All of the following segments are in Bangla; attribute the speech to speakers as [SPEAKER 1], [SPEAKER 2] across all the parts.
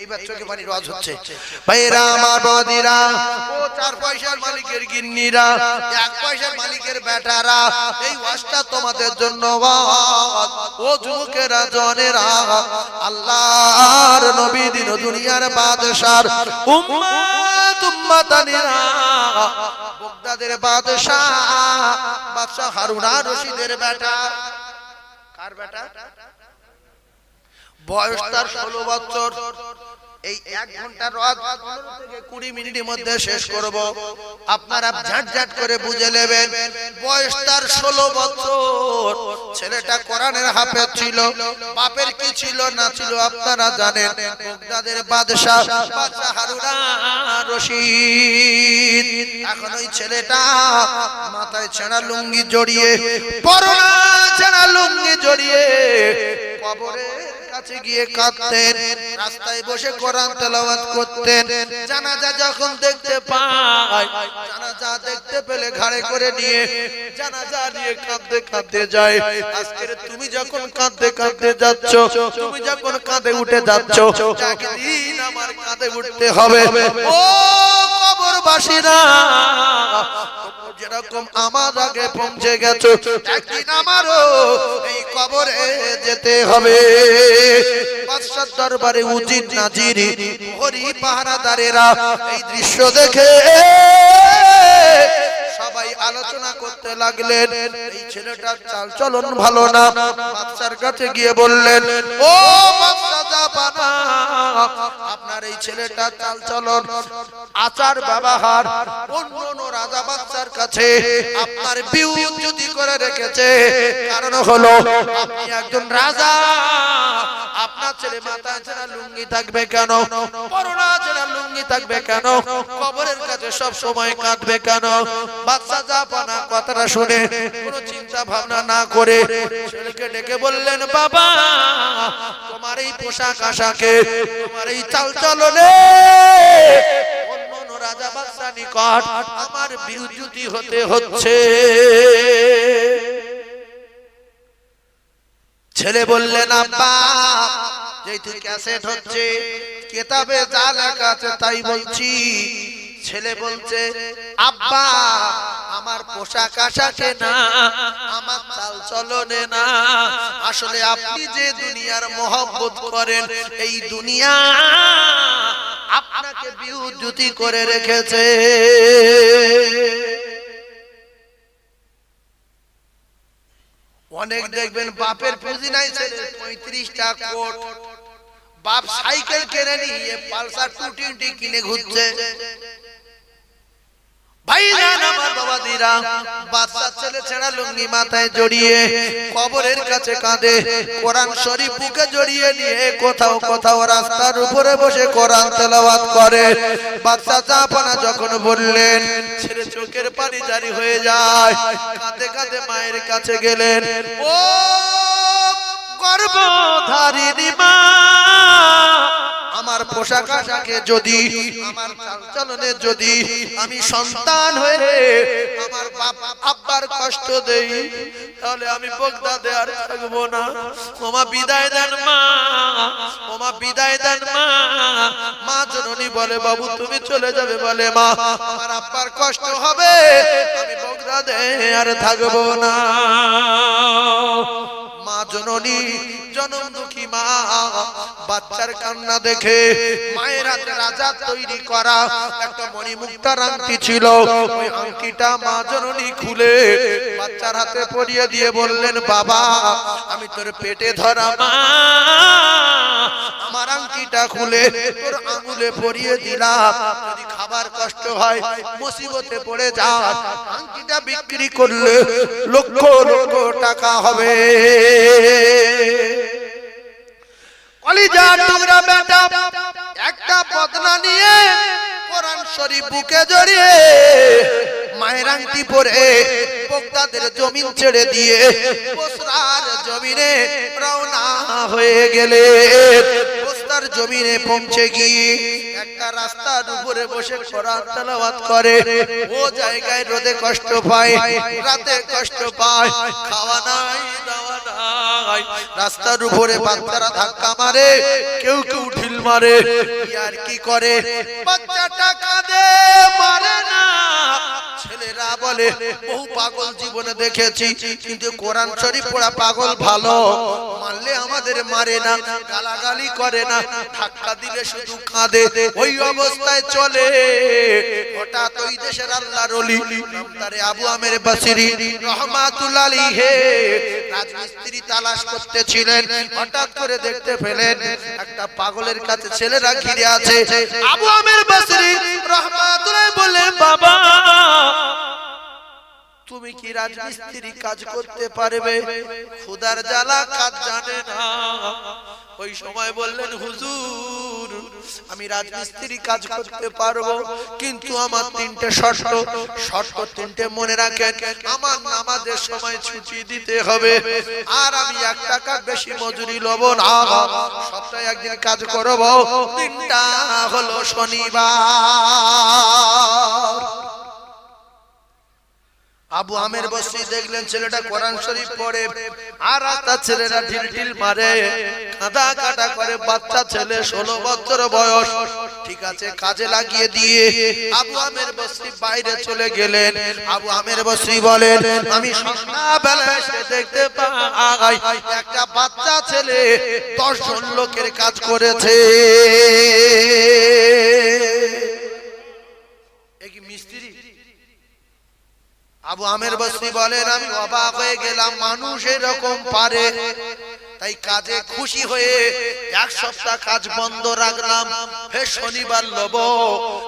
[SPEAKER 1] এইবার চোখে পানি রোজ হচ্ছে ভাইরা আমার বাদিরা ও 4 পয়সার মালিকের গিন্নিরা 1 পয়সার মালিকের বেটারা এই ওয়াজটা তোমাদের জন্য ওয়াজ ও যুবকেরা জনেরা আল্লাহর নবী দিন দুনিয়ার বাদশার উম্মত উম্মতানিরা বগদাদের বাদশা বাদশা হারুন আর রশিদের বেটা কার বেটা বয়স তার 16 বছর এই 1 ঘন্টার রাত 15 থেকে 20 মিনিটের মধ্যে শেষ করব আপনারা ঝাটঝাট করে বুঝে নেবেন বয়স তার 16 বছর ছেলেটা কোরআনের হাফেজ ছিল বাপের কি ছিল না ছিল আপনারা জানেন বগদাদের বাদশা বাদশা হারুন আর রশিদ এখন ওই ছেলেটা মাথায় ছেঁড়া লুঙ্গি জড়িয়ে পরনা ছেঁড়া লুঙ্গি জড়িয়ে কবরে কাছে গিয়ে কাঁদতেন রাস্তায় বসে কোরআন তেলাওয়াত করতেন জানাজা যখন দেখতে পায় জানাজা দেখতে পেলে ঘাড়ে করে নিয়ে জানাজা নিয়ে কাঁদতে কাঁদতে যায় আজকে তুমি যখন কাঁদতে কাঁদতে যাচ্ছ তুমি যখন কাঁদে উঠে যাচ্ছ একদিন আমার কাঁদে উঠতে হবে ও কবরবাসীরা যেরকম আমার আগে পৌঁছে গেছো একদিন আমারও এই কবরে যেতে হবে বাদশার দরবারে উজির নাজির প্রহরী পাহারাদারেরা এই দৃশ্য দেখে সবাই আলোচনা করতে লাগলেন এই ছেলেটার চালচলন ভালো না বাদশার কাছে গিয়ে বললেন ও বাদশা জাপানা আপনার এই ছেলেটার চালচলন আচার ব্যবহার অন্য রাজা বাদশার কাছে আপনার বিউজ্জতি করে রেখেছে কারণ হলো আপনি একজন রাজা আপনার ছেলে মাথায় ছেঁড়া লুঙ্গি থাকবে কেন পরনা ছেঁড়া লুঙ্গি থাকবে কেন কবরের কাছে সব সময় কাঁদবে কেন বাদশা জাপানা কথাটা শুনে কোনো চিন্তা ভাবনা না করে ছেলেকে ডেকে বললেন বাবা তোমার এই পোশাক আশাকে তোমার এই চালচলনে অন্য রাজা বাদশা নিকট আমার বিউজ্জতি হতে হচ্ছে ছেলে বললেন আব্বা যেহেতু ক্যাসেট হচ্ছে কিতাবে যা লেখা আছে তাই বলছি ছেলে বলছে আব্বা আমার পোশাক আশাকে না আমার চালচলনে না আসলে আপনি যে দুনিয়ার মহব্বত করেন এই দুনিয়া আপনাকে বিউজ্জতি করে রেখেছে অনেক দেখবেন বাপের পুঁজি নাই ছেলে 35টা কোট বাপ সাইকেল কিনে নিয়ে পালসার 220 কিনে ঘুরছে ভাইজান আমার বাবাদিরা বাদশা ছেলে ছেঁড়া লুঙ্গি মাথায় জড়িয়ে কবরের কাছে কাঁদে কোরআন শরীফ বুকে জড়িয়ে নিয়ে কোথাও কোথাও রাস্তার উপরে বসে কোরআন তেলাওয়াত করে বাদশা জাপানা যখন বললেন ছেলে চোখের পানি জারি হয়ে যায় কাঁদে কাঁদে মায়ের কাছে গেলেন ও গর্ভধারিণী মা আমার পোশাক আশাকে যদি আমার চালচলনে যদি আমি সন্তান হয়ে আমার বাপ আব্বার কষ্ট দেই তাহলে আমি বগদাদে আর থাকবো না ওমা বিদায় দেন মা ওমা বিদায় দেন মা মা জননী বলে বাবু তুমি চলে যাবে বলে মা আমার আব্বার কষ্ট হবে আমি বগদাদে আর থাকবো না মা জননী জনম দুঃখী মা বাচ্চার কান্না দেখে মায়ের হাতে রাজা তৈরি করা একটা মণিমুক্তার আংটি ছিল ওই আংটিটা মা জননী খুলে বাচ্চার হাতে পরিয়ে দিয়ে বললেন বাবা আমি তোর পেটে ধরা মা আমার আংটিটা খুলে তোর আঙুলে পরিয়ে দিলাম যদি খাবার কষ্ট হয় মুসিবতে পড়ে যা আংটিটা বিক্রি করলে লক্ষ লক্ষ টাকা হবে কলিজা টুকরা বেটা একটা বদনা নিয়ে কোরআন শরীফ বুকে জড়িয়ে মায়ের আংটি পরে বগদাদের জমিন ছেড়ে দিয়ে বসরার জমিনে রওনা হয়ে গেলেন বসরার জমিনে পৌঁছে গিয়ে একটা রাস্তার উপরে বসে কোরআন তেলাওয়াত করে ও জায়গায় রোদে কষ্ট পায় রাতে কষ্ট পায় খাওয়া নাই দাওয়া নাই রাস্তার উপরে বাচ্চারা ধাক্কা মারে, কেউ কেউ ঢিল মারে, আর কি করে, বাচ্চাটা কাঁদে, মারে না। ছেলেরা বলে বহু পাগল জীবনে দেখেছি, কিন্তু কোরআন শরীফ পড়া পাগল ভালো, মারলে আমাদের মারে না, গালাগালি করে না, ধাক্কা দিলে শুধু কাঁদে। ওই অবস্থায় চলে, হঠাৎ ওই দেশের আল্লাহর ওলি নামদারে আবু আমের বসরি রহমাতুল্লাহ আলাইহি রাজমিস্ত্রি তালাশ করতেছিলেন, হঠাৎ করে দেখতে পেলেন একটা পাগলের কাছে ছেলেরা ঘিরে আছে। আবু আমের বসরি রহমাতুল্লাহ বললেন, বাবা তুমি কি রাজমিস্ত্রি কাজ করতে পারবে? খোদার জ্বালা কাজ জানে না। ওই সময় বললেন, হুজুর আমি রাজমিস্ত্রি কাজ করতে পারবো, কিন্তু আমার তিনটে শর্ত, শর্ত তিনটে মনে রাখেন। আমার নামাজের সময় ছুটি দিতে হবে, আর আমি 1 টাকা বেশি মজুরি লব না, সপ্তাহে একদিন কাজ করব, দিনটা হলো শনিবার। আবু আমের বসরি দেখলেন ছেলেটা কোরআন শরীফ পড়ে, আর তার ছেলেরা ঢিল ঢিল মারে, কাঁদা কাটা করে। বাচ্চা ছেলে 16 বছর বয়স। ঠিক আছে, কাজে লাগিয়ে দিয়ে আবু আমের বসরি বাইরে চলে গেলেন। আবু আমের বসরি বলেন, আমি সন্ধ্যাবেলা এসে দেখতে পাই একটা বাচ্চা ছেলে 10 জন লোকের কাজ করেছে। একই মিস্ত্রি। আবু আমের বসরি বলেন, আমি অবাক হয়ে গেলাম, মানুষ এরকম পারে। তাই কাজে খুশি হয়ে 1 সপ্তাহ কাজ বন্ধ রাখলাম, ফের শনিবার লব।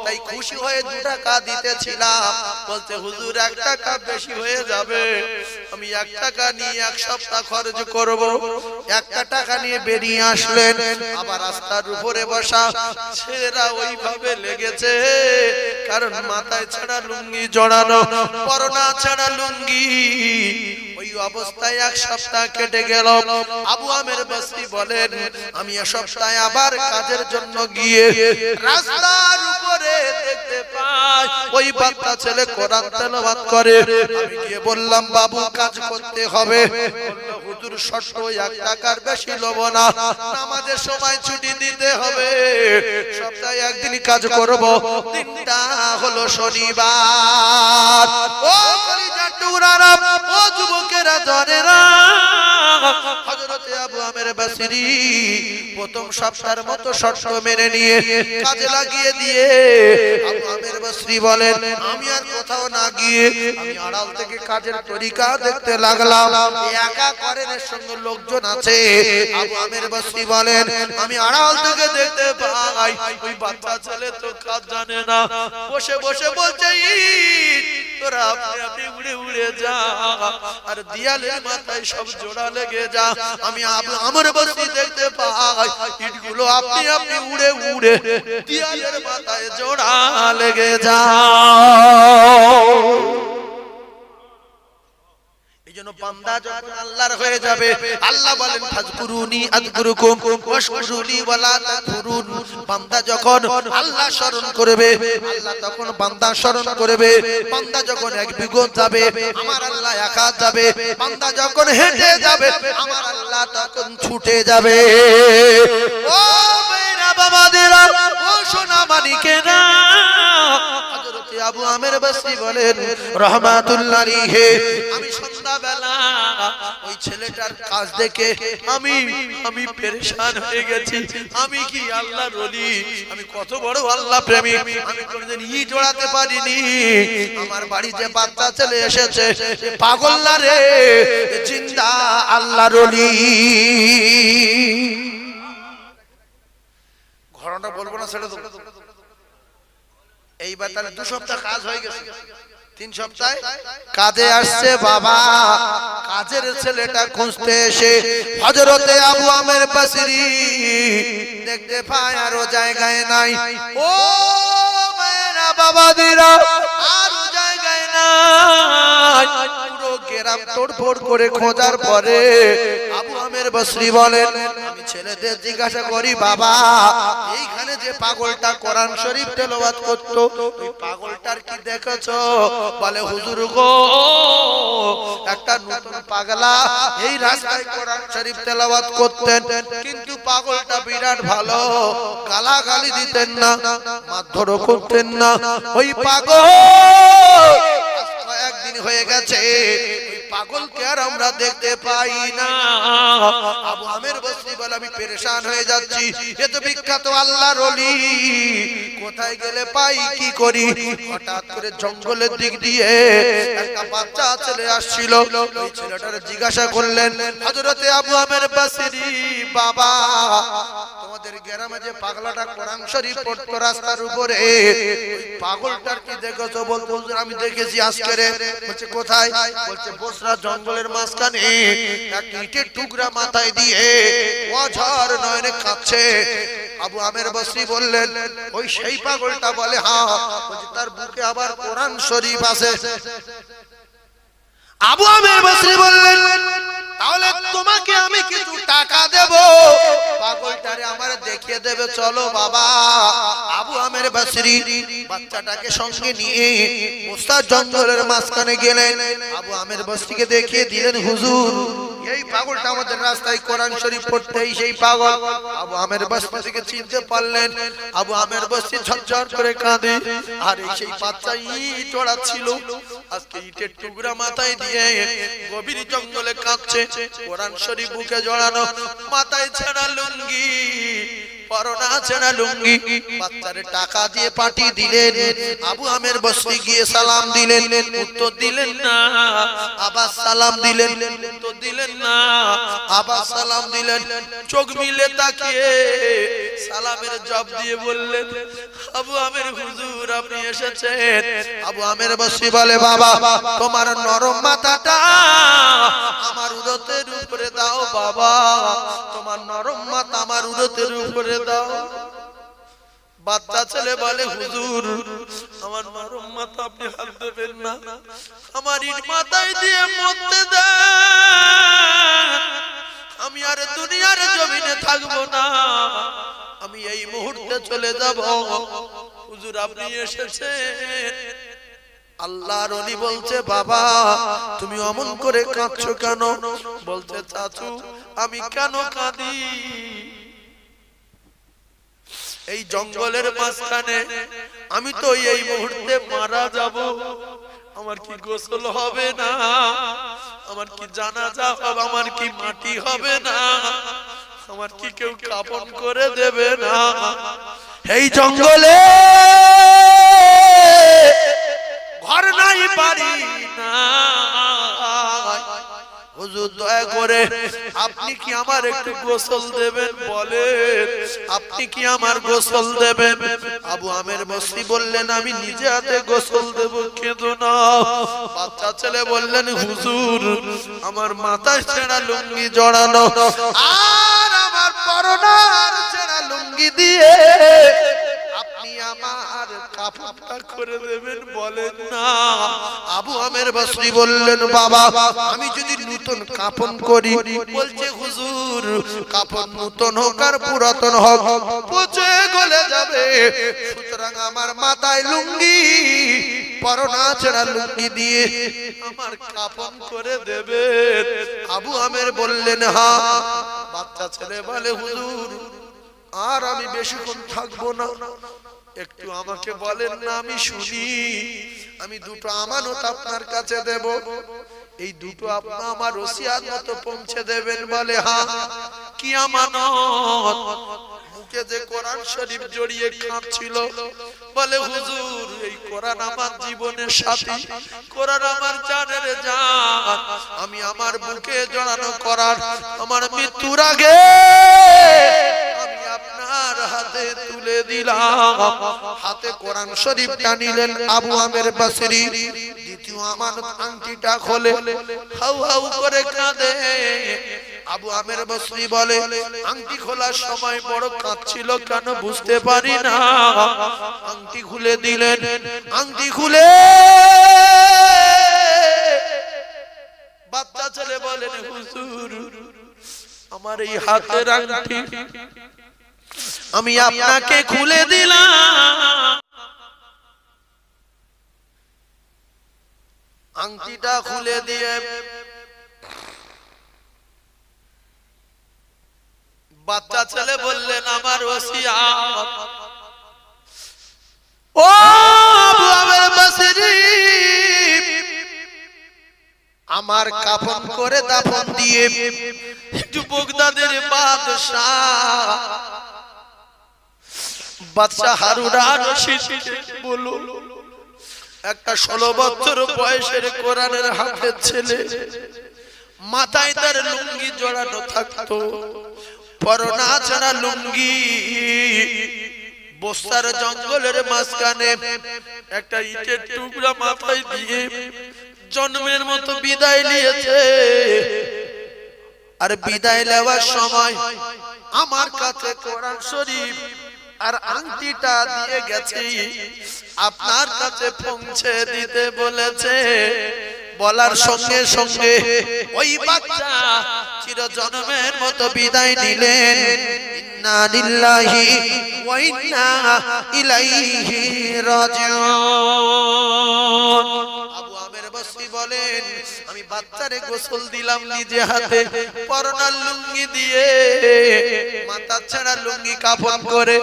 [SPEAKER 1] তাই খুশি হয়ে 2 টাকা দিতেছিলাম। বলতে, হুজুর 1 টাকা বেশি হয়ে যাবে, আমি 1 টাকা নিয়ে 1 সপ্তাহ খরচ করব। 1 টাকা নিয়ে বেরিয়ে আসলেন। আবার রাস্তার উপরে বসা ছেলেরা ওইভাবে লেগেছে, কারণ মাথায় ছাড়া লুঙ্গি জড়ানো, পরনা ছাড়া লুঙ্গি। ওই অবস্থায় 1 সপ্তাহ কেটে গেল। আবু আমের বসরি বলেন, আমি এ সপ্তাহে আবার কাজের জন্য গিয়ে রাস্তার উপরে দেখতে পাই ওই বাচ্চা ছেলে কোরআন তেলাওয়াত করে। আমি গিয়ে বললাম, বাবু কাজ করতে হবে। বলল, হুজুর শর্ত 1 টাকার বেশি লব না, নামাজের সময় ছুটি দিতে হবে, সপ্তাহে একদিন কাজ করব, দিনটা হলো শনিবার। ও কলিজার টুকরারা, ও যুবকেরা, জনেরা, হযরতে আবু আমের বসরি প্রথম সপ্তাহের মতো শর্ত মেনে নিয়ে কাজে লাগিয়ে দিয়ে আবু আমের বসরি বলেন, আমি আর কোথাও না গিয়ে আমি আড়াল থেকে কাজের তরিকা দেখতে লাগলাম। একা করেন, এর সঙ্গে লোকজন আছে। আবু আমের বসরি বলেন, আমি আড়াল থেকে দেখতে পাই ওই বাচ্চা ছেলে তো কাজ জানে না, বসে বসে বলছে, তোরা আপনি আপনি উড়ে উড়ে যা, আর দিয়ালের মাথায় সব জোড়া লেগে যা। আমি আবু আমের বসরি দেখতে পাই ইটগুলো আপনি আপনি উড়ে উড়ে দিয়ালের মাথায় জোড়া লেগে যা। এইজন্য বান্দা যখন আল্লাহর হয়ে যাবে, আল্লাহ বলেন, ফাজকুরুনি আযকুরুকুম ওয়াশকুরুলি ওয়ালা তাকফুরুন। বান্দা যখন আল্লাহ স্মরণ করবে, আল্লাহ তখন বান্দা স্মরণ করবে। বান্দা যখন 1 বিঘত যাবে, আমার আল্লাহ 1 হাত যাবে। বান্দা যখন হেঁটে যাবে, আমার আল্লাহ তখন ছুটে যাবে। ও মেয়েরা, বাবাদেরা, ও সোনা মানিকেরা, হযরতে আবু আমের বসরি বলেন রাহমাতুল্লাহ আলাইহি, আমি সন্ধ্যাবেলা ওই ছেলেটার কাজ দেখে আমি পেরেশান হয়ে গেছি। আমি কি আল্লাহর ওলি, আমি কত বড় আল্লাহ প্রেমিক, আমি কোনদিন ইট ওড়াতে পারিনি। আমার বাড়ি যে বাচ্চা ছেলে এসেছে, পাগল না রে, জিন্দা আল্লাহর ওলি। ঘটনাটা বলবো না, ছেড়ে দেবো। এইবার তাহলে 2 সপ্তাহ কাজ হয়ে গেছে, 3 সপ্তাহে কাজে আসছে। বাবা কাজের ছেলেটা খুঁজতে এসে হযরতে আবু আমের বসরি দেখতে পায় আরো জায়গায় নাই। ও মেয়েরা, বাবাদিরা, আরো জায়গায় নাই। পুরো গ্রাম তোড়ফোড় করে খোঁজার পরে আবু আমের আমের বসরি বলেন, আমি ছেলেদের জিজ্ঞাসা করি, বাবা এইখানে যে পাগলটা কোরআন শরীফ তেলাওয়াত করত, ওই পাগলটার কি দেখেছো? বলে হুজুর গো, একটা নতুন পাগলা এই রাস্তায় কোরআন শরীফ তেলাওয়াত করতেন, কিন্তু পাগলটা বিরাট ভালো, গালাগালি দিতেন না, মারধরও করতেন না। ওই পাগল কয়েকদিন হয়ে গেছে, পাগলকে আর আমরা দেখতে পাই না। আবু আমের বসরি বলে, আমি পেরেশান হয়ে যাচ্ছি, এ তো বিখ্যাত আল্লাহর ওলি, কোথায় গেলে পাই, কি করি? হঠাৎ করে জঙ্গলের দিক দিয়ে একটা বাচ্চা ছেলে আসছিল, ওই ছেলেটার জিজ্ঞাসা করলেন, হযরতে আবু আমের বসরি, বাবা তোমাদের গ্রামে যে পাগলাটা কোরআন শরীফ পড়তো রাস্তার উপরে, ওই পাগলটার কি দেখেছো? বলতে, হুজুর আমি দেখেছি আজকে রে। বলছে কোথায়? বলছে বসরা জঙ্গলের মাঝখানে একটা ইটের টুকরা মাথায় দিয়ে অঝর নয়নে কাঁদছে। আবু আমের বসরি বললেন, ওই সেই পাগলটা? বলে হ্যাঁ। বলছে তার বুকে আবার কোরআন শরীফ আছে। আবু আমের বসরি বললেন, তাহলে তোমাকে আমি কিছু টাকা দেব, পাগলটারে আমার দেখিয়ে দেবে, চলো বাবা। আবু আমের বসরি বাচ্চাটাকে সঙ্গে নিয়ে মুস্তা জঙ্গলের মাঝখানে গেলেন, আবু আমের বসরিকে দেখিয়ে দিলেন, হুজুর এই পাগলটা আমাদের রাস্তায় কোরআন শরীফ পড়তেই সেই পাগল। আবু আমের বসরি থেকে চিনতে পারলেন। আবু আমের বসরি ঝরঝর করে কাঁদে, আর এই সেই বাচ্চা ইট চড়াচ্ছিল, আজকে ইটের টুকরা মাথায় দিয়ে গভীর জঙ্গলে কাঁদছে, কোরআন শরীফ বুকে জড়ানো, মাথায় ছেঁড়া লুঙ্গি, পরনা ছেঁড়া লুঙ্গি। বাচ্চারে টাকা দিয়ে পাঠিয়ে দিলেন। আবু আমের বসরি গিয়ে সালাম দিলেন, উত্তর দিলেন না। আবার সালাম দিলেন, উত্তর দিলেন না। আবার সালাম দিলেন, চোখ মিলে তাকিয়ে সালামের জবাব দিয়ে বললেন, আবু আমের হুজুর আপনি এসেছেন। আবু আমের বসরি বলে, বাবা তোমার নরম মাথাটা আমার উরতের উপরে দাও, বাবা তোমার নরম মাথা আমার উরতের উপরে দাও। বাচ্চা ছেলে বলে, হুজুর আমার নরম মাথা আপনি হাত দেবেন না, আমার ইট মাথায় দিয়ে মরতে দেন, আমি আর দুনিয়ার জমিনে থাকবো না, আমি এই মুহূর্তে চলে যাব। হুজুর আপনি এসেছেন। আল্লাহর ওলি বলছে, বাবা তুমি অমন করে কাঁদছো কেন? বলছে, চাচু আমি কেন কাঁদি? এই জঙ্গলের মাঝখানে আমি তো এই মুহূর্তে মারা যাব, আমার কি গোসল হবে না? আমার কি জানাজা হবে? আমার কি মাটি হবে না? আমার কি কেউ কাফন করে দেবে না? এই জঙ্গলে ঘর নাই, বাড়ি না, হুজুর দয়া করে আপনি কি আমার একটু গোসল দেবেন? বলেন আপনি কি আমার গোসল দেবেন? আবু আমের বসরি বললেন, আমি নিজে হাতে গোসল দেব, কেঁদো না। বাচ্চা ছেলে বললেন, হুজুর আমার মাথায় ছেঁড়া লুঙ্গি জড়ানো, আর আমার পরনার ছেঁড়া লুঙ্গি দিয়ে আপনি আমার কাফনটা করে দেবেন, বলেন না। আবু আমের বসরি বললেন, বাবা আমি যদি নতুন কাফন করি? বলছে, হুজুর কাফন নতুন হোক আর পুরাতন হোক পচে গলে যাবে, সুতরাং আমার মাথায় লুঙ্গি, পরনা ছেঁড়া লুঙ্গি দিয়ে আমার কাফন করে দেবেন। আবু আমের বললেন, হ্যাঁ। বাচ্চা ছেলে বলে, হুজুর আর আমি বেশিক্ষণ থাকবো না, একটু আমাকে বলেন না আমি শুনি, আমি দুটো আমানত আপনার কাছে দেব, এই দুটো আপনি আমার ওসিয়াত মতো পৌঁছে দেবেন। বলে, হ্যাঁ কি আমানত? মুখে যে কোরআন শরীফ জড়িয়ে কাঁদছিল, বলে, হুজুর এই কোরআন আমার জীবনের সাথী, কোরআন আমার জানের জান, আমি আমার বুকে জড়ানো কোরআন আমার মৃত্যুর আগে আমি আপনার হাতে তুলে দিলাম। হাতে কোরআন শরীফটা নিলেন আবু আমের বসরি, দ্বিতীয় আমানত আংটিটা খোলে, হাউ হাউ করে কাঁদে। আবু আমের বসরি বলে, আংটি খোলার সময় বড় কাঁদছিল কেন বুঝতে পারি না, আংটি খুলে দিলেন। আংটি খুলে বাচ্চা ছেলে বলেন, হুজুর আমার এই হাতের আংটি আমি আপনাকে খুলে দিলাম। আংটিটা খুলে দিয়ে বাচ্চা ছেলে বললেন আমার ওসিয়াত ও আবু আমের বসরি, আমার কাফন করে দাফন দিয়ে একটু বাগদাদের বাদশা হারুন আর রশিদ বলো, একটা 16 বছর বয়সের কোরআনের হাফেজ ছেলে, মাথায় তার লুঙ্গি জড়ানো থাকতো, পরনা ছাড়া লুঙ্গি, বস্তার জঙ্গলের মাঝখানে একটা ইটের টুকরা মাথায় দিয়ে জন্মের মতো বিদায় নিয়েছে। আর বিদায় নেওয়ার সময় আমার কাছে কোরআন শরীফ আর আংটিটা দিয়ে গেছে, আপনার কাছে পৌঁছে দিতে বলেছে। বলার সঙ্গে সঙ্গে ওই বাচ্চা চিরজন্মের মতো বিদায় নিলেন। ইন্না লিল্লাহি ওয়া ইন্না ইলাইহি রাজিউন। আবু আমের বসরি বলেন, আমি বাচ্চারে গোসল দিলাম নিজে হাতে, পরনার লুঙ্গি দিয়ে, মাথা ছাড়া লুঙ্গি কাফন করে,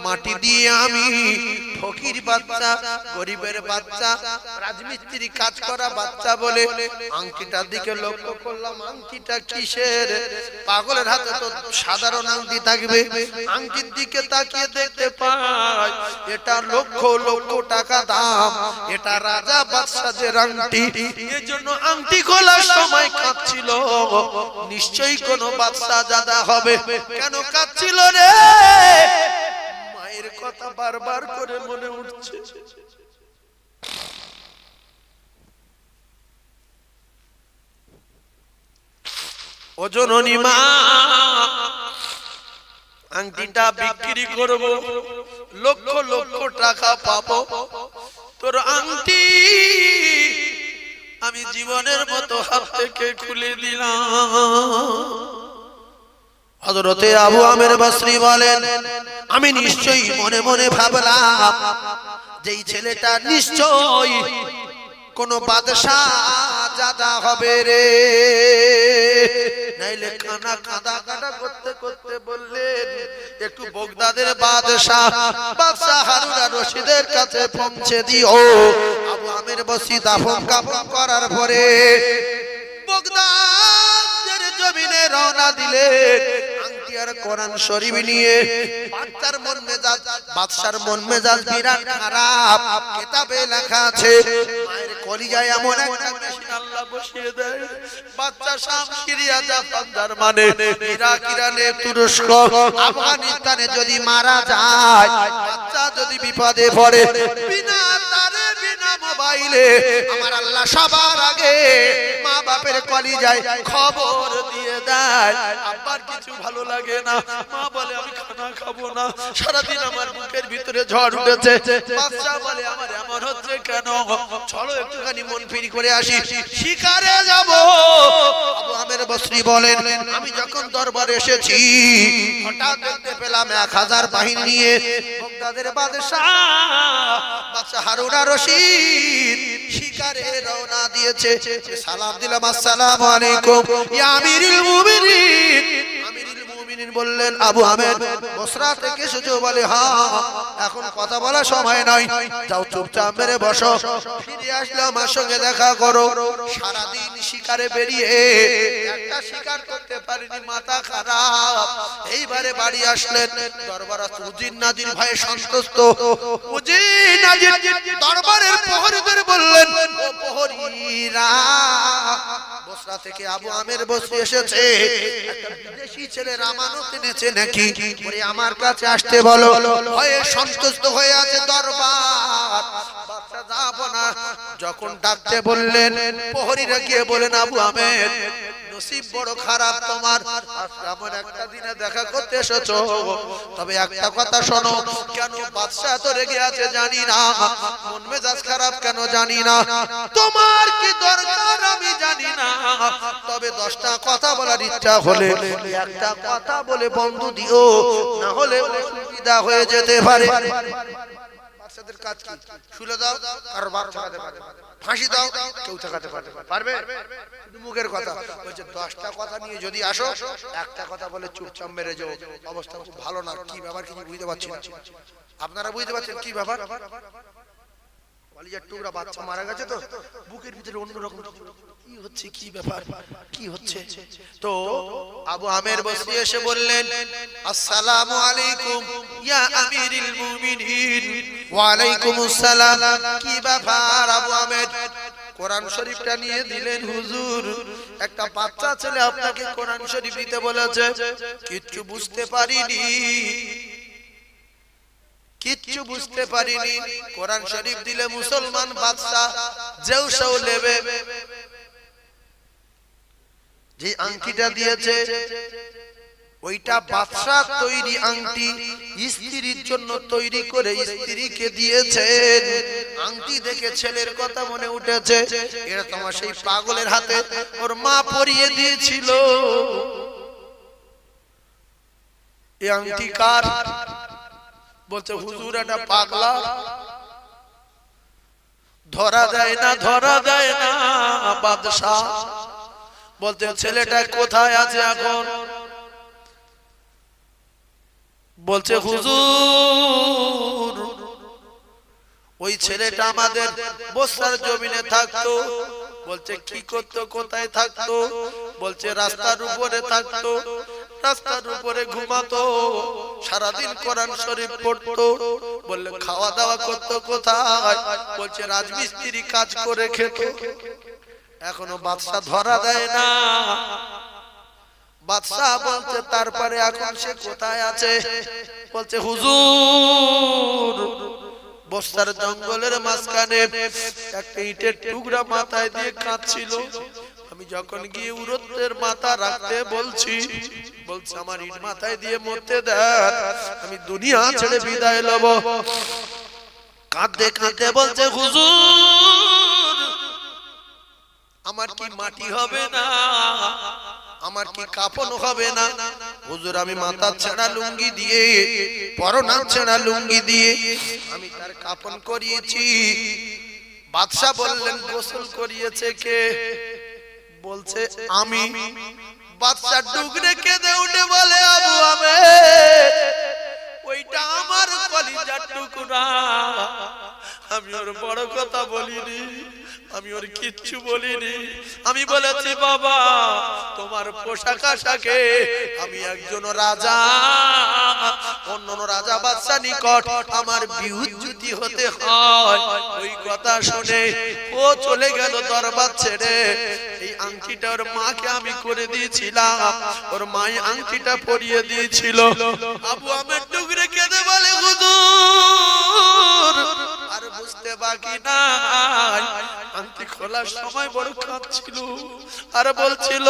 [SPEAKER 1] মাটি দিয়ে আমি ফকির বাচ্চা, গরিবের বাচ্চা, রাজমিস্ত্রি কাজ করা বাচ্চা বলে আংটিটার দিকে লক্ষ্য করলাম। আংটিটা কিসের? পাগলের হাতে তো সাধারণ আংটি থাকবে। আংটির দিকে তাকিয়ে দেখতে পাই এটা লক্ষ লক্ষ টাকা দাম, এটা রাজা বাদশাহের আংটি। এর জন্য আংটি খোলার সময় কাঁদছিল, নিশ্চয়ই কোনো বাদশা জাদা হবে। কেন কাঁদছিল রে? মায়ের কথা বারবার করে মনে উঠছে। ও জননী মা, আংটিটা বিক্রি করব, লক্ষ লক্ষ টাকা পাবো, তোর আংটি আমি জীবনের মতো হাত থেকে খুলে দিলাম। হযরতে আবু আমের বসরি বলেন, আমি নিশ্চয়ই মনে মনে ভাবলাম যে এই ছেলেটা নিশ্চয়ই কোন বাদশা জাদা হবে রে। নাইলে কানা কাদা কাটা করতে করতে বললেন, একটু বাগদাদের বাদশা হারুন আর রশিদের কাছে পৌঁছে দিও। আবু আমের বসরি দাফন কাফন করার পরে বাগদাদের জমিনে রওনা দিলেন। আংটি আর কোরআন শরীফ নিয়ে। বাচ্চার মন মেজাজ, বাদশার মন মেজাজ বিরাট খারাপ। কিতাবে লেখা আছে, মায়ের কলিজায় এমন একটা মেশিন আল্লাহ বসিয়ে দেয়, বাচ্চা শাম, সিরিয়া, জাপান, জার্মানি, ইরাক, ইরানে, তুরস্ক, আফগানিস্তানে যদি মারা যায়, বাচ্চা যদি বিপদে পড়ে, বিনা তারে বিনা মোবাইলে আমার আল্লাহ সবার আগে মা বাপের কলিজায় খবর দিয়ে দেয়। আব্বার কিছু ভালো লাগে না, মা বলে আমি খানা খাবো না, সারাদিন আমার বুকের ভিতরে ঝড় উঠেছে। বাচ্চা বলে আমার এমন হচ্ছে কেন, চলো একটুখানি মন ফিরি করে আসি, শিকারে যাব। আবু আমের বসরি বলেন, আমি যখন দরবারে এসেছি হঠাৎ দেখতে পেলাম 1000 বাহিনী নিয়ে বাগদাদের বাদশা হারুন আর রশিদ শিকারে রওনা দিয়েছে। সালাম দিলাম, আসসালামু আলাইকুম ইয়া আমিরুল মুমিনিন। আমিরুল মুমিনিন বললেন, আবু আমের বসরা থেকে এসেছো? বলে হ্যাঁ। এখন কথা বলার সময় নয়, যাও চুপচাপ মেরে বসো, ফিরে আসলে আমার সঙ্গে দেখা করো। সারাদিন শিকারে বেরিয়ে একটা শিকার করতে পারিনি, মাথা খারাপ। এইবারে বাড়ি আসলেন, দরবার উজির নাজির ভয়ে সন্তুষ্ট। উজির নাজির দরবারের প্রহরীদের বললেন, ও প্রহরীরা, বসরা থেকে আবু আমের বসরি এসেছে, একটা বিদেশি ছেলে আমানত এনেছে নাকি, ওরে আমার কাছে আসতে বলো। ভয়ে সন্তুষ্ট হয়ে আছে দরবার, বাচ্চা যাব না। যখন ডাকতে বললেন, প্রহরীরা গিয়ে বলেন, আবু আমের নসিব বড় খারাপ তোমার, এমন একটা দিনে দেখা করতে এসেছো। তবে একটা কথা শোনো, কেন বাদশা তো রেগে আছে জানি না, মন মেজাজ খারাপ কেন জানি না, তোমার কি দরকার আমি জানি না, তবে 10টা কথা বলার ইচ্ছা হলে একটা কথা বলে বন্ধ দিও, না হলে অসুবিধা হয়ে যেতে পারে। বাচ্চাদের কাজ কি? শুলে দাও, কারবার ঠকাতে পারে, ফাঁসি দাও, কেউ ঠকাতে পারবে? শুধু মুখের কথা বলছে। 10টা কথা নিয়ে যদি আসো, একটা কথা বলে চুপচাপ মেরে যাও, অবস্থা খুব ভালো না। কি ব্যাপার কিছু বুঝতে পারছি না, আপনারা বুঝতে পারছেন কি ব্যাপার? কলিজার টুকরা বাচ্চা মারা গেছে তো বুকের ভিতরে অন্যরকম কি হচ্ছে, কি ব্যাপার কি হচ্ছে। তো আবু আমের বসরি এসে বললেন, আসসালামু আলাইকুম ইয়া আমিরুল মুমিনিন। ওয়া আলাইকুমুস সালাম। কি ব্যাপার আবু আমের? কোরআন শরীফটা নিয়ে দিলেন। হুজুর, একটা বাচ্চা ছেলে আপনাকে কোরআন শরীফ দিতে বলেছে, কিচ্ছু বুঝতে পারিনি, কিচ্ছু বুঝতে পারিনি। কোরআন শরীফ দিলে মুসলমান বাদশা জেউসাও নেবে। যে আংটিটা দিয়েছে ওইটা বাদশা তৈরি আংটি, স্ত্রীর জন্য তৈরি করে স্ত্রীকে দিয়েছেন। আংটি দেখে ছেলের কথা মনে উঠেছে, এটা তোমার সেই পাগলের হাতে ওর মা পরিয়ে দিয়েছিল। এই আংটি কার? বলছে হুজুর এটা পাগলা, ধরা দেয় না, ধরা দেয় না। বাদশা বলতে ছেলেটা কোথায় আছে এখন? বলছে হুজুর ওই ছেলেটা আমাদের বসরার জমিনে থাকতো। বলছে কি করতো, কোথায় থাকতো? বলছে রাস্তার উপরে থাকতো, রাস্তার উপরে ঘুমাতো, সারাদিন কোরআন শরীফ পড়তো। বললে খাওয়া দাওয়া করতো কোথায়? বলছে রাজমিস্ত্রি কাজ করে খেত। এখনো বাদশা ধরা দেয় না। বাদশা বলছে তারপরে এখন সে কোথায় আছে? বলছে হুজুর বস্তার জঙ্গলের মাঝখানে একটা ইটের টুকরা মাথায় দিয়ে কাঁদছিল। আমি যখন গিয়ে উরতের মাথা রাখতে বলছি, বলছে আমার ইট মাথায় দিয়ে মরতে দেন, আমি দুনিয়া ছেড়ে বিদায় লব। কাঁদতে কাঁদতে বলছে হুজুর আমার কি মাটি হবে না, আমার কি কাফন হবে না? হুজুর আমি মাথা ছেঁড়া লুঙ্গি দিয়ে, পরনা ছেঁড়া লুঙ্গি দিয়ে আমি তার কাফন করিয়েছি। বাদশা বললেন গোসল করিয়েছে কে? বলছে আমি। বাদশা ডুগরে কেঁদে উঠে বলে আবু আমের ওইটা আমার কলিজার টুকরা, আমি ওর বড় কথা বলিনি, আমি ওর কিচ্ছু বলিনি। আমি বলেছি বাবা তোমার পোশাক আশাকে আমি একজন রাজা, অন্য রাজা বাদশা নিকট আমার বিহুজ্জুতি হতে হয়। ওই কথা শুনে ও চলে গেল দরবার ছেড়ে। এই আংটিটা ওর মাকে আমি করে দিয়েছিলাম, ওর মাই আংটিটা পরিয়ে দিয়েছিল। আবু আমের টুকরে কেঁদে বলে হুজুর আর বুঝতে বাকি নাই, আংটি খোলার সময় বড় কাঁদছিল আর বলছিল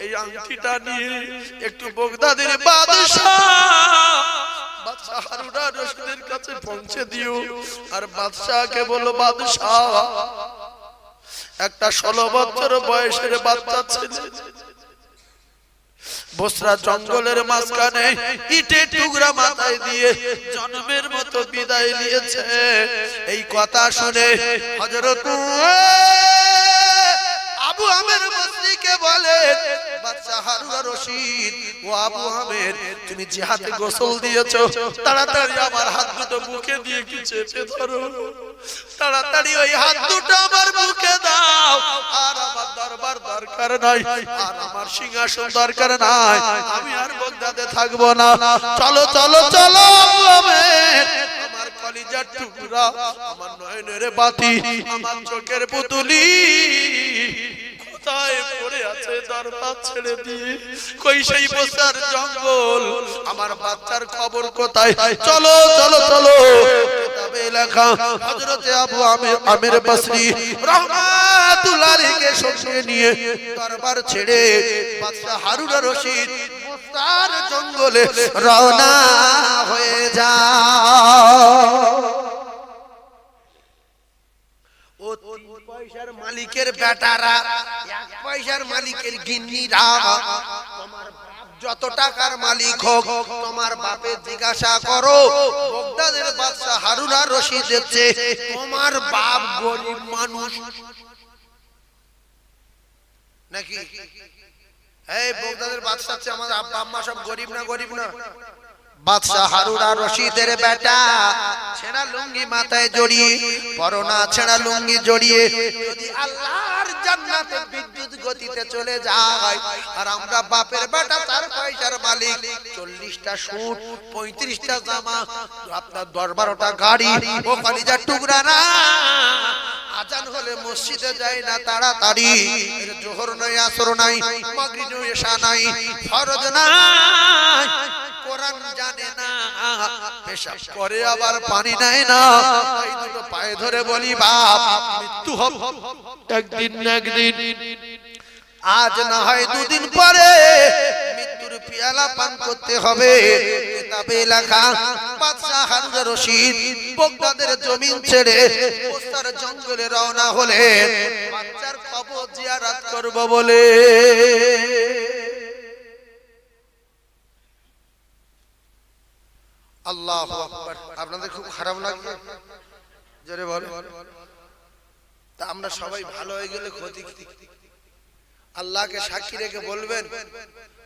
[SPEAKER 1] এই আংটিটা নিয়ে একটু বগদাদের বাদশা হারুন আর রশিদের কাছে পৌঁছে দিও। আর বাদশাকে বলো বাদশাহ একটা 16 বছর বয়সের বাচ্চা ছেলে বসরা জঙ্গলের মাঝখানে ইটের টুকরা মাথায় দিয়ে জন্মের মতো বিদায় নিয়েছে। এই কথা শুনে হযরত আবু আমের বসরিকে বলে বাদশা হারুন আর রশিদ ও আবু আমের তুমি যে হাতে গোসল দিয়েছো তাড়াতাড়ি আমার হাত দুটো বুকে দিয়ে কি চেপে ধরো, তাড়াতাড়ি ওই হাত দুটো আমার বুকে দাও। আর আমার দরবার দরকার নাই, আর আমার সিংহাসন দরকার নাই, আমি আর বাগদাদে থাকবো না। চলো চলো চলো আবু আমের আমার কলিজার টুকরা, আমার নয়নের বাতি, আমার চোখের পুতুলি কোথায় পড়ে আছে দরবার ছেড়ে দিয়ে? কই সেই বসার জঙ্গল, আমার বাচ্চার খবর কোথায়? চলো চলো চলো। কিতাবে লেখা হযরতে আবু আমের বসরি রহমাত দুলালিকে সঙ্গে নিয়ে দরবার ছেড়ে বাদশা হারুন আর রশিদ মুস্তার জঙ্গলে রওনা হয়ে যায়। ও 3 পয়সার মালিকের বেটারা, 1 পয়সার মালিকের গিন্নিরা, তোমার বাপ যত টাকার মালিক হোক, তোমার বাপের জিজ্ঞাসা করো বাগদাদের বাদশা হারুন আর রশিদের চেয়ে তোমার বাপ গরিব মানুষ নাকি? এই বাগদাদের বাদশার চেয়ে আমাদের আব্বা আম্মা সব গরিব না? গরিব না? বাদশা হারুন আর রশিদের বেটা ছেঁড়া লুঙ্গি মাথায় জড়িয়ে, পরনা ছেঁড়া লুঙ্গি জড়িয়ে যদি আল্লাহর জান্নাতে বিদ্যুৎ গতিতে চলে যায়, আর আমরা বাপের বেটা 4 পয়সার মালিক, 40টা সুট, 35টা জামা, আপনার 10-12টা গাড়ি, ও কলিজার টুকরা না, আজান হলে মসজিদে যায় না তাড়াতাড়ি, জোহর নাই, আসর নাই, মাগরিব নাই, ইশা নাই, ফরজ নাই, কোরআন জানে না, পেশাব করে আবার পানি নেয় না, এই দুটো পায়ে ধরে বলি বাপ মৃত্যু হবে একদিন না একদিন, আজ না হয় 2 দিন পরে মৃত্যুর পিয়ালা পান করতে হবে। কিতাবে লেখা বাদশা হারুন আর রশিদ বাগদাদের জমিন ছেড়ে মুস্তার জঙ্গলে রওনা হলেন বাচ্চার কবর জিয়ারত করব বলে। আল্লাহু আকবার। আপনাদের খুব খারাপ লাগবে? জোরে বল। তা আমরা সবাই ভালো হয়ে গেলে ক্ষতি কি? আল্লাহকে সাক্ষী রেখে বলবেন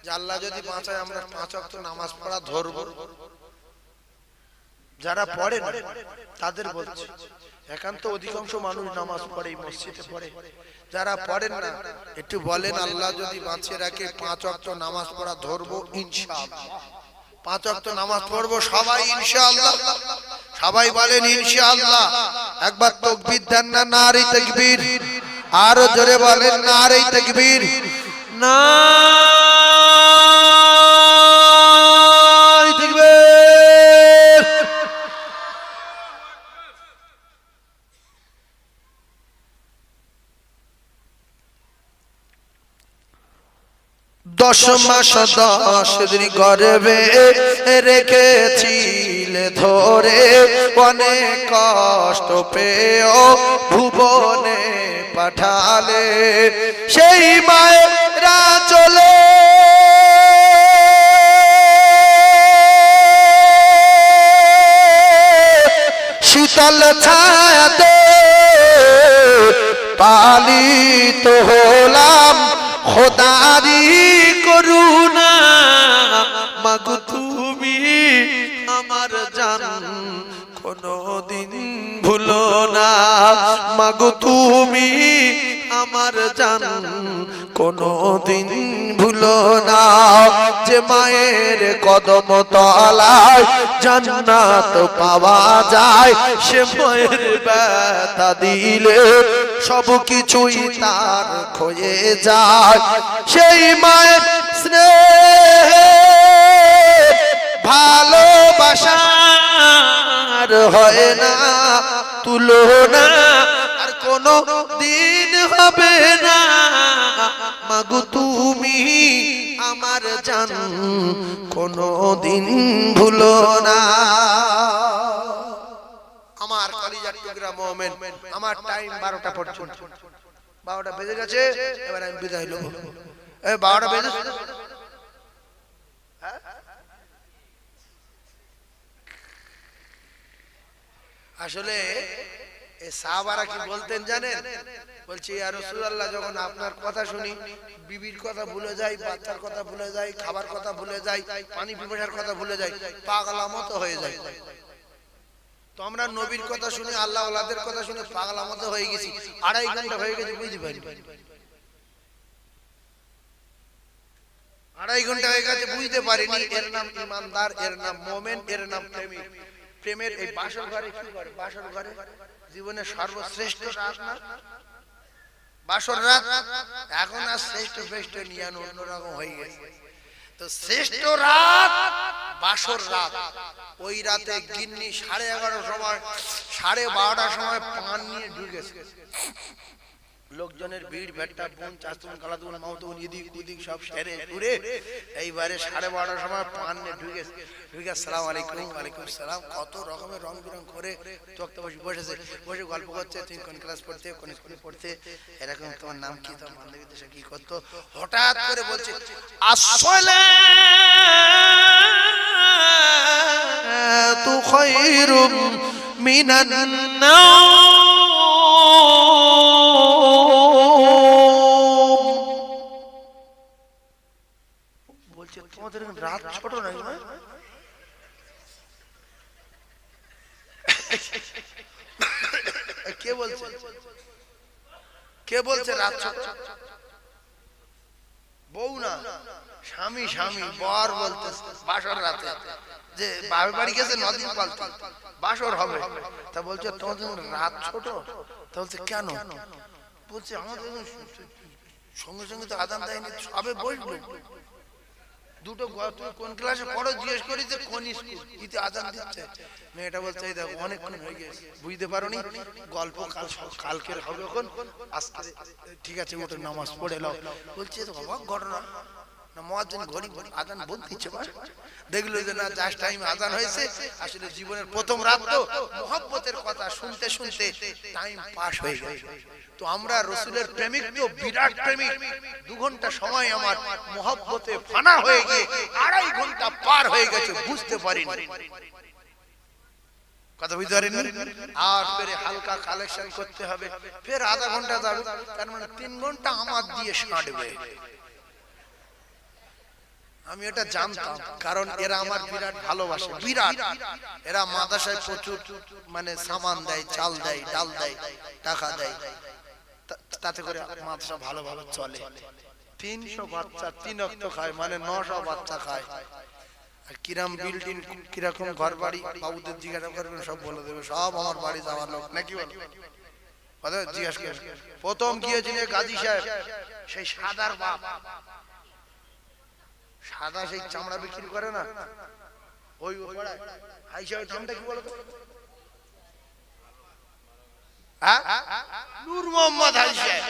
[SPEAKER 1] যে আল্লাহ যদি বাঁচায় আমরা 5 ওয়াক্ত নামাজ পড়া ধরব। যারা পড়ে না তাদের বলছি, একান্ত অধিকাংশ মানুষ নামাজ পড়ে, মসজিদে পড়ে, যারা পড়েন না একটু বলেন আল্লাহ যদি বাঁচিয়ে রাখে 5 ওয়াক্ত নামাজ পড়া ধরব ইনশাআল্লাহ। 5 ওয়াক্ত নামাজ পড়বো সবাই ইনশাআল্লাহ। সবাই বলেন ইনশাআল্লাহ। একবার তাকবীর দেন না? নারে তাকবীর। আরো জোরে বলেন নারে তাকবীর। নারে তাকবীর। 10 মাস 10 দিন গর্ভে রেখেছিলে ধরে, অনেক কষ্ট পেয়েও ভুবনে পাঠালে, সেই মায়েরা চলে শীতল ছায়াতে পালিত হলাম খোদারি করুণা, মাগো তুমি আমার জান কোনদিন ভুলো না, মাগো তুমি আমার জান কোনদিন ভুলো না, যে মায়ের কদম তলায় জান্নাত পাওয়া যায়, সে মায়ের ব্যথা দিলে সব কিছুই তার ক্ষয়ে যায়, সেই মায়ের স্নেহ ভালোবাসার হয় না তুলনা, আর কোনো দিন হবে না, মাগো তুমি আমার জান কোনো দিন ভুলো না। আমার কলিজার টুকরা মুমিন, আমার টাইম 12টা পর্যন্ত, 12টা বেজে গেছে, এবার আমি বিদায় নেব। এই 12টা বেজে আসলে এই সাহাবারা কি বলতেন জানেন? বলছি ইয়া রাসূলুল্লাহ, যখন আপনার কথা শুনি বিবির কথা ভুলে যাই, বাচ্চার কথা ভুলে যাই, খাবার কথা ভুলে যাই, পানি পিপাসার কথা ভুলে যাই, পাগলা মতো হয়ে যায়। তো আমরা নবীর কথা শুনে, আল্লাহ ওয়ালাদের কথা শুনে পাগলা মতো হয়ে গেছি। 2.5 ঘন্টা হয়ে গেছে, বুঝতে পারি 2.5 ঘন্টা হয়ে গেছে, বুঝতে পারিনি। এর নাম ইমানদার, এর নাম মুমিন, এর নাম প্রেমিক। প্রেমের এই বাসর ঘরে কি করে? বাসর ঘরে জীবনের সর্বশ্রেষ্ঠ রাত না বাসর রাত। এখন আর শ্রেষ্ঠ শ্রেষ্ঠ নিয়ে অন্যরকম হয়ে গেছে। তো শ্রেষ্ঠ রাত বাসর রাত। ওই রাতে গিন্নি 11:30 সময়, 12:30 সময় পান নিয়ে ঢুকেছে। লোকজনের ভিড় ভেট্টা বোন চাচুন কালাতুন মাউতুন ইদিক উদিক সব সেরে ঘুরে এইবারে 12:30টার সময় পান নিয়ে ঢুকে আসসালামু আলাইকুম। ওয়ালাইকুম সালাম। কত রকমের রং বেরং করে তক্তা বসেছে, বসে গল্প করছে, তুমি কোন ক্লাস পড়তে, কোন স্কুলে পড়তে, এরকম তোমার নাম কি, তোমার বান্ধবী দেশে কি করতো। হঠাৎ করে বলছে আসসালাতু খায়রুম মিনান নাওম। বলছে তোমাদের রাত ছোট নাকি? কে বলছে, কে বলছে রাত ছোট? বউ না, স্বামী, স্বামী বর বলতে বাসর রাতে যে বাবার বাড়ি গেছে নদীর পালতে বাসর হবে, তা বলছে তোমাদের রাত ছোট। তা বলছে কেন? বলছে আমাদের সঙ্গে সঙ্গে তো আদান দেয়নি, সবে বসলো দুটো। কোন ক্লাসে পড়ো জিজ্ঞেস করি যে কোন স্কুল, ইতে আদান দিচ্ছে। মেয়েটা বলছে এই দেখো অনেকক্ষণ হয়ে গেছে, বুঝতে পারোনি, গল্প কালকের হবে এখন, আজকে ঠিক আছে ওটা নামাজ পড়ে নাও। বলছে তো বাবা ঘটনা না, মুয়াজ্জিন ঘড়ি আজান বলতে ইচ্ছে পারে, দেখলো যে না জাস্ট টাইম আজান হয়েছে। আসলে জীবনের প্রথম রাত তো, মুহাব্বতের কথা শুনতে শুনতে টাইম পাস হয়ে গেছে। তো আমরা রাসূলের প্রেমিক তো বিরাট প্রেমিক, 2 ঘন্টা সময় আমার মুহাব্বতে ফানা হয়ে গিয়ে 2.5 ঘন্টা পার হয়ে গেছে, বুঝতে পারিনি। কথা বুঝতে পারিনি। আর ফের হালকা কালেকশন করতে হবে, ফের আধা ঘন্টা যাবে, তার মানে 3 ঘন্টা আমার দিয়ে সাঁটবে। আমি এটা জানতাম, কারণ এরা আমার বিরাট ভালোবাসে, বিরাট। এরা মাদ্রাসায় প্রচুর মানে সামান দেয়, চাল দেয়, ডাল দেয়, টাকা দেয়, তাতে করে মাদ্রাসা ভালোভাবে চলে। 300 বাচ্চা 3 ওয়াক্ত খায়, মানে 900 বাচ্চা খায়। আর কিরাম বিল্ডিং, কিরকম ঘর বাড়ি, বাবুদের জিজ্ঞাসা করবেন সব বলে দেবে, সব আমার বাড়ি যাওয়ার লোক নাকি বল কথা জিজ্ঞাসা করে। প্রথম গিয়েছিলেন গাজী সাহেব, সেই সাদার বাপ, সাদা সেই চামড়া বিক্রি করে না, ওই পাড়ায় হাই সাহেবের নামটা কি বলতো? নূর মোহাম্মদ হাই সাহেব।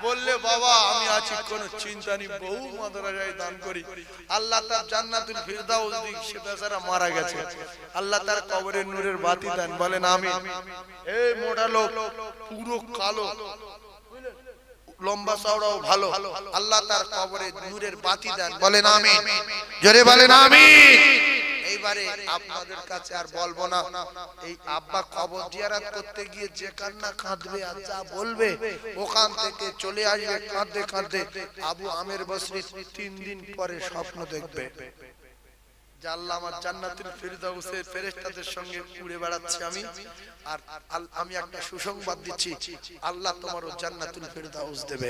[SPEAKER 1] বললে বাবা আমি আছি, কোনো চিন্তা নেই, বহু মাদ্রাসায় দান করি, আল্লাহ তার জান্নাতুল ফিরদাউস দিক। সে বেচারা মারা গেছে, আল্লাহ তার কবরে নূরের বাতি দেন, বলেন আমিন। এই মোটা লোক, পুরো কালো, লম্বা চওড়াও ভালো, আল্লাহ তার কবরে নূরের বাতি দেন, বলেন আমিন, জোরে বলেন আমিন। এইবারে আপনাদের কাছে আর বলবো না, এই আব্বা কবর জিয়ারত করতে গিয়ে যে কান্না কাঁদবে আর যা বলবে, ওখান থেকে চলে আসবে কাঁদতে কাঁদতে। আবু আমের বসরি 3 দিন পরে স্বপ্ন দেখবে যে আল্লাহ আমার জান্নাতুল ফিরদাউসের ফেরেশতাদের সঙ্গে উড়ে বেড়াচ্ছি আমি, আর আমি একটা সুসংবাদ দিচ্ছি, আল্লাহ তোমারও জান্নাতুল ফিরদাউস দেবে।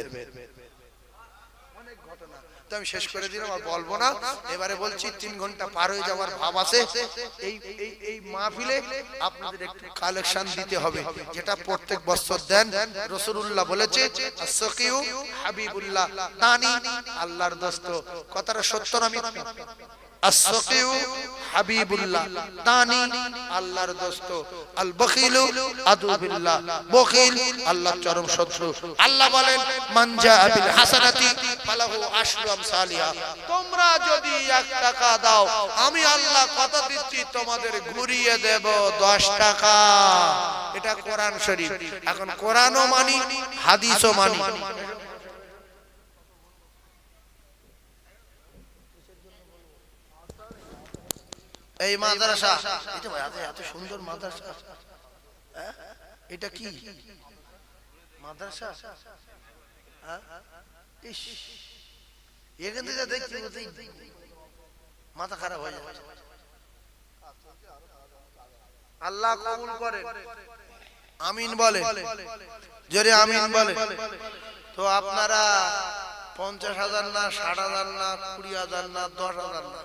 [SPEAKER 1] অনেক ঘটনা তো আমি শেষ করে দিলাম, আর বলবো না। এবারে বলছি 3 ঘন্টা পার হয়ে যাওয়ার ভাব আছে। এই মাহফিলে আপনাদের একটু কালেকশন দিতে হবে, যেটা প্রত্যেক বছর দেন। রাসূলুল্লাহ বলেছে as-সাকিউ হাবিবুল্লাহ, দানি আল্লাহর দোস্ত। কথাটা সত্য না মিথ্যা? as-সাকিউ হাবিবুল্লাহ, দানি আল্লাহর দোস্ত। আল বখিলু আদুবিল্লাহ, বখিল আল্লাহর চরম শত্রু। আল্লাহ বলেন মান জাআ বিল হাসানাতি ফালাহু আশরু আমসালিহা। তোমরা যদি 1 টাকা দাও, আমি আল্লাহ কথা দিচ্ছি তোমাদের ঘুরিয়ে দেব 10 টাকা। এটা কোরআন শরীফ। এখন কোরআনও মানি, হাদিসও মানি। এই মাদ্রাসা, এটা এত সুন্দর মাদ্রাসা, এটা কি মাদ্রাসা? এখান থেকে দেখছি মাথা খারাপ হয়ে যাচ্ছে। আল্লাহ কবুল করে, আমিন বলে, জোরে আমিন বলে। তো আপনারা 50,000 না, 60,000 না, 20,000 না, 10,000 না,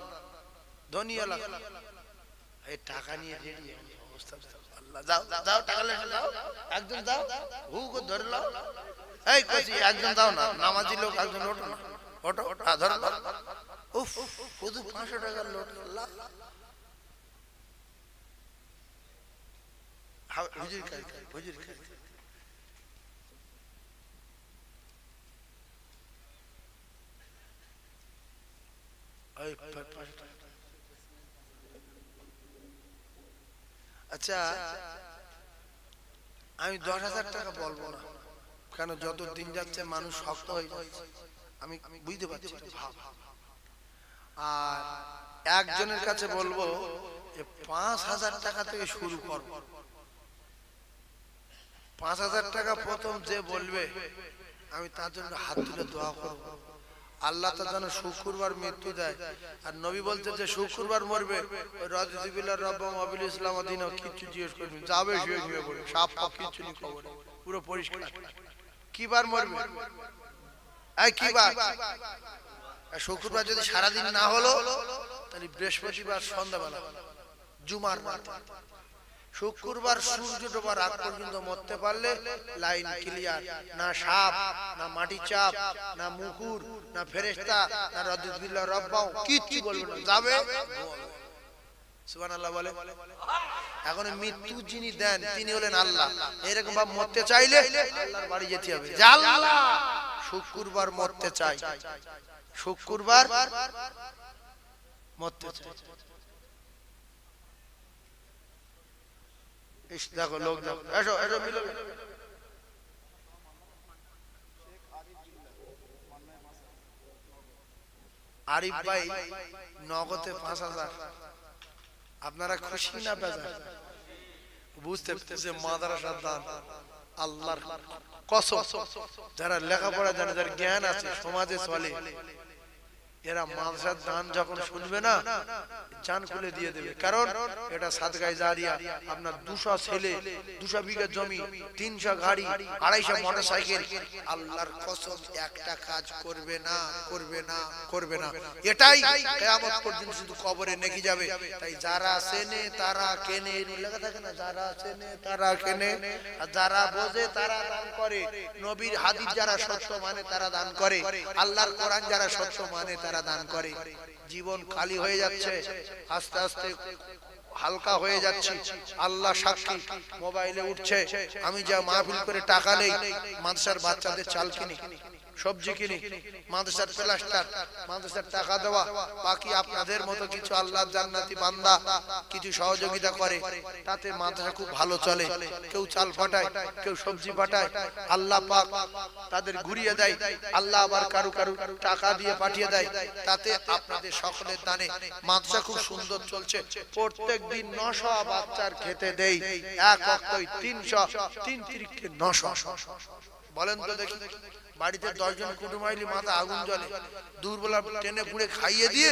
[SPEAKER 1] ধনী এলাকা, এই টাকা নিয়ে রেডি অবস্থা। আল্লাহ যাও যাও, টাকা লেখা দাও, একজন দাও, হু করে ধরে নাও। এই কইছি একজন দাও না, নামাজি লোক একজন ওঠো না, ওঠো ধরো। উফ, শুধু 500 টাকার লোট। আল্লাহ হুজুর খাই, হুজুর খাই। আচ্ছা আমি 10,000 টাকা বলবো না, কেন যত দিন যাচ্ছে মানুষ শক্ত হয়ে যাচ্ছে, আমি বুঝতে পারছি ভাব। আর একজনের কাছে বলবো যে 5,000 টাকা থেকে শুরু করবো। 5,000 টাকা প্রথম যে বলবে আমি তার জন্য হাত তুলে দোয়া করবো, আল্লাহ তার জন্য শুক্রবার মৃত্যু দেয়। আর নবী বলতে যে শুক্রবার মরবে ওই রাজিবিল্লাহ রব্বাম আবিল ইসলাম আদিন কিছু জিজ্ঞেস করবে, যাবে শুয়ে শুয়ে পড়বে, সাপ ফাপ কিছু নেই, খবর পুরো পরিষ্কার। কি বার মরবে? এই কি বার? শুক্রবার যদি সারাদিন না হলো তাহলে বৃহস্পতিবার সন্ধ্যাবেলা, জুমার রাত। শুক্রবার সূর্য ডোবার আগ পর্যন্ত মরতে পারলে লাইন ক্লিয়ার, না সাপ, না মাটি চাপ, না মুকুর, না ফেরেশতা, না রাদিয়াল্লাহু রাব্বাও কিচ্ছু বলবে না, যাবে। সুবহানাল্লাহ বলে। এখন মৃত্যু যিনি দেন তিনি হলেন আল্লাহ। এরকম ভাবে মরতে চাইলে আল্লাহর বাড়ি যেতে হবে, যে আল্লাহ শুক্রবার মরতে চাই, শুক্রবার মরতে চাই। দেখো লোক দেখো, এসো এসো মিলো। আরিফ ভাই নগদে 5,000। আপনারা খুশি না বেজার? বুঝতে পারছে মাদ্রাসার দান আল্লাহর কসম। যারা লেখাপড়া জানে, যারা জ্ঞান আছে, সমাজে চলে, এরা মাদ্রাসার দান যখন শুনবে না জান খুলে দিয়ে দেবে। কারণ এটা সাদগায়ে জারিয়া। আপনার 200 ছেলে, 200 বিঘা জমি, 300 গাড়ি, 250 মোটরসাইকেল, আল্লাহর কসম একটা কাজ করবে না, করবে না, করবে না। এটাই কিয়ামত পর্যন্ত শুধু কবরে নেকি যাবে। তাই যারা চেনে তারা কেনে, লেখা থাকে না, যারা চেনে তারা কেনে, আর যারা বোঝে তারা দান করে। নবীর হাদিস যারা সত্য মানে তারা দান করে, আল্লাহর কোরআন যারা সত্য মানে তারা দান করে। জীবন খালি হয়ে যাচ্ছে, আস্তে আস্তে হালকা হয়ে যাচ্ছে। আল্লাহ সাক্ষী, মোবাইলে উঠছে আমি যা মাহফিল করে টাকা নেই, মাদ্রাসার বাচ্চাদের চাল কিনি, সবজি কিনি, মাদ্রাসার প্লাস্টার, মাদ্রাসার টাকা দেওয়া, বাকি আপনাদের মতো কিছু আল্লাহর জান্নাতি বান্দা কিছু সহযোগিতা করে, তাতে মাদ্রাসা খুব ভালো চলে। কেউ চাল পাঠায়, কেউ সবজি পাঠায়, আল্লাহ পাক তাদের ঘুরিয়ে দেয়। আল্লাহ আবার কারু কারু টাকা দিয়ে পাঠিয়ে দেয়, তাতে আপনাদের সকলের দানে মাদ্রাসা খুব সুন্দর চলছে। প্রত্যেক দিন 900 বাচ্চার খেতে দেই, এক ওয়াক্তই 300, 3 তিরিকে 900। বলেন তো দেখি, বাড়িতে 10 জন কুটুম আইলি মাথা আগুন জ্বলে, দুর্বলা টেনে পুড়ে খাইয়ে দিয়ে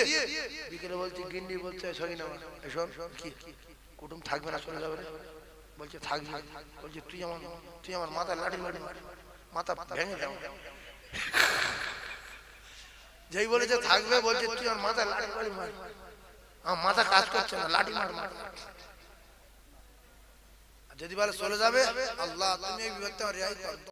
[SPEAKER 1] বিকেলে বলছি, গিন্নি বলছে সহিনা এসব কি কুটুম থাকবে না, চলে যাবে, বলছে থাকবি, বলছে তুই আমার মাথা লাঠি মারি মার, মাথা ভেঙে যাও। যেই বলেছে থাকবে, বলছে তুই আমার মাথা লাঠি মারি মার, আমার মাথা কাজ করছে না, লাঠি মার মার। যদি বলে চলে যাবে, আল্লাহ তুমি এই বিপদ থেকে রেহাই কর।